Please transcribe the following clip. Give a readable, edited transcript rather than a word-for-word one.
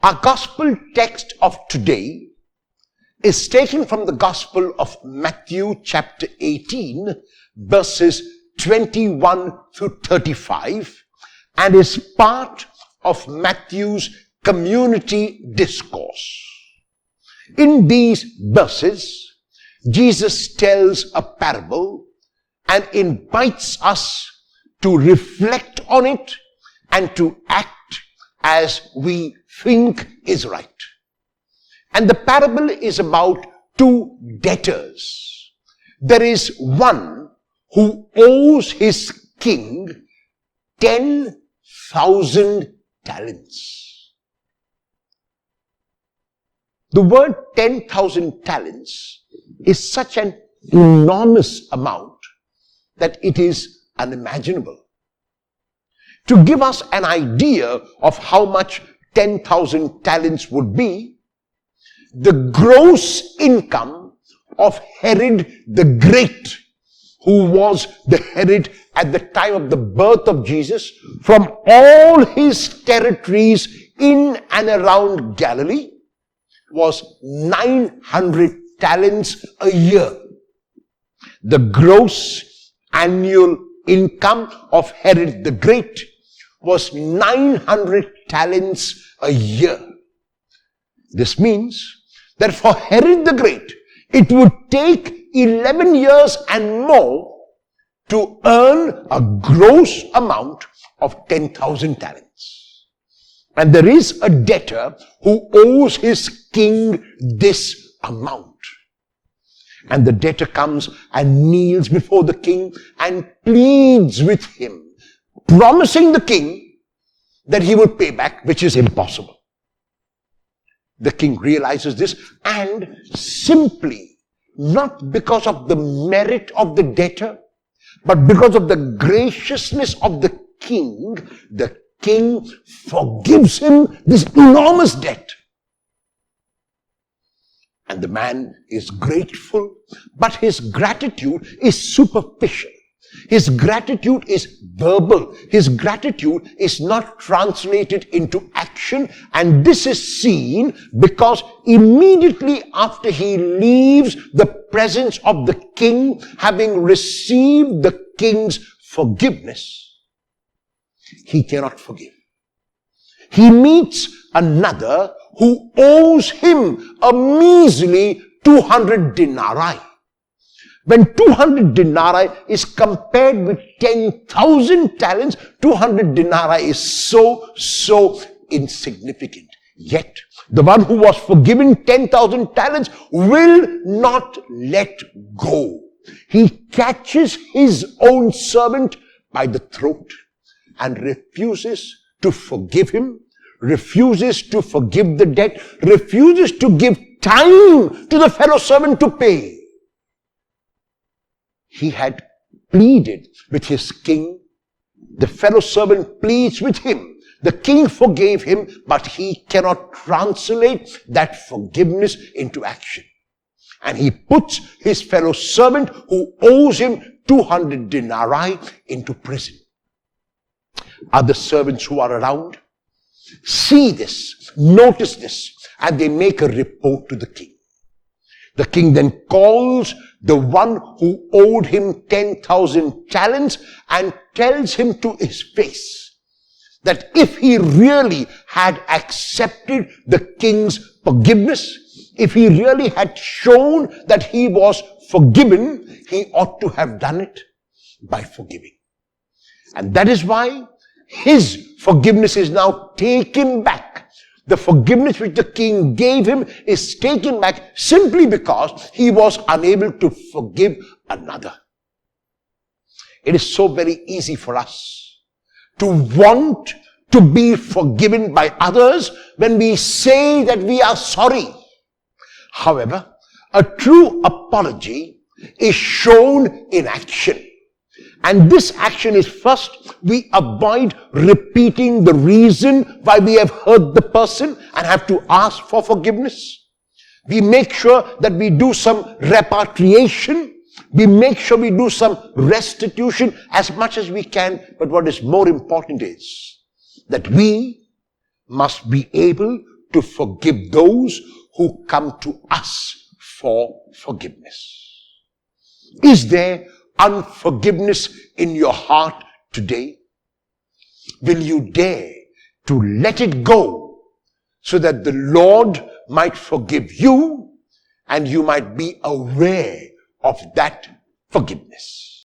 Our gospel text of today is taken from the Gospel of Matthew chapter 18, verses 21 to 35, and is part of Matthew's community discourse. In these verses, Jesus tells a parable and invites us to reflect on it and to act as we think is right. And the parable is about two debtors. There is one who owes his king 10,000 talents. The word 10,000 talents is such an enormous amount that it is unimaginable. To give us an idea of how much 10,000 talents would be, the gross income of Herod the Great, who was the Herod at the time of the birth of Jesus, from all his territories in and around Galilee, was 900 talents a year. The gross annual income of Herod the Great was 900 talents a year. This means that for Herod the Great, it would take 11 years and more to earn a gross amount of 10,000 talents. And there is a debtor who owes his king this amount. And the debtor comes and kneels before the king and pleads with him, promising the king that he will pay back, which is impossible. The king realizes this, and simply, not because of the merit of the debtor, but because of the graciousness of the king forgives him this enormous debt. And the man is grateful, but his gratitude is superficial. His gratitude is verbal. His gratitude is not translated into action, and this is seen because immediately after he leaves the presence of the king, having received the king's forgiveness, he cannot forgive. He meets another who owes him a measly 200 denarii. When 200 denarii is compared with 10,000 talents, 200 denarii is so insignificant. Yet, the one who was forgiven 10,000 talents will not let go. He catches his own servant by the throat and refuses to forgive him, refuses to forgive the debt, refuses to give time to the fellow servant to pay. He had pleaded with his king. The fellow servant pleads with him. The king forgave him, but he cannot translate that forgiveness into action. And he puts his fellow servant who owes him 200 denarii into prison. Other servants who are around see this, notice this, and they make a report to the king. The king then calls the one who owed him 10,000 talents and tells him to his face that if he really had accepted the king's forgiveness, if he really had shown that he was forgiven, he ought to have done it by forgiving. And that is why his forgiveness is now taken back. The forgiveness which the king gave him is taken back simply because he was unable to forgive another. It is so very easy for us to want to be forgiven by others when we say that we are sorry. However, a true apology is shown in action. And this action is first, we avoid repeating the reason why we have hurt the person and have to ask for forgiveness. We make sure that we do some repatriation. We make sure we do some restitution as much as we can. But what is more important is that we must be able to forgive those who come to us for forgiveness. Is there unforgiveness in your heart today? Will you dare to let it go so that the Lord might forgive you and you might be aware of that forgiveness?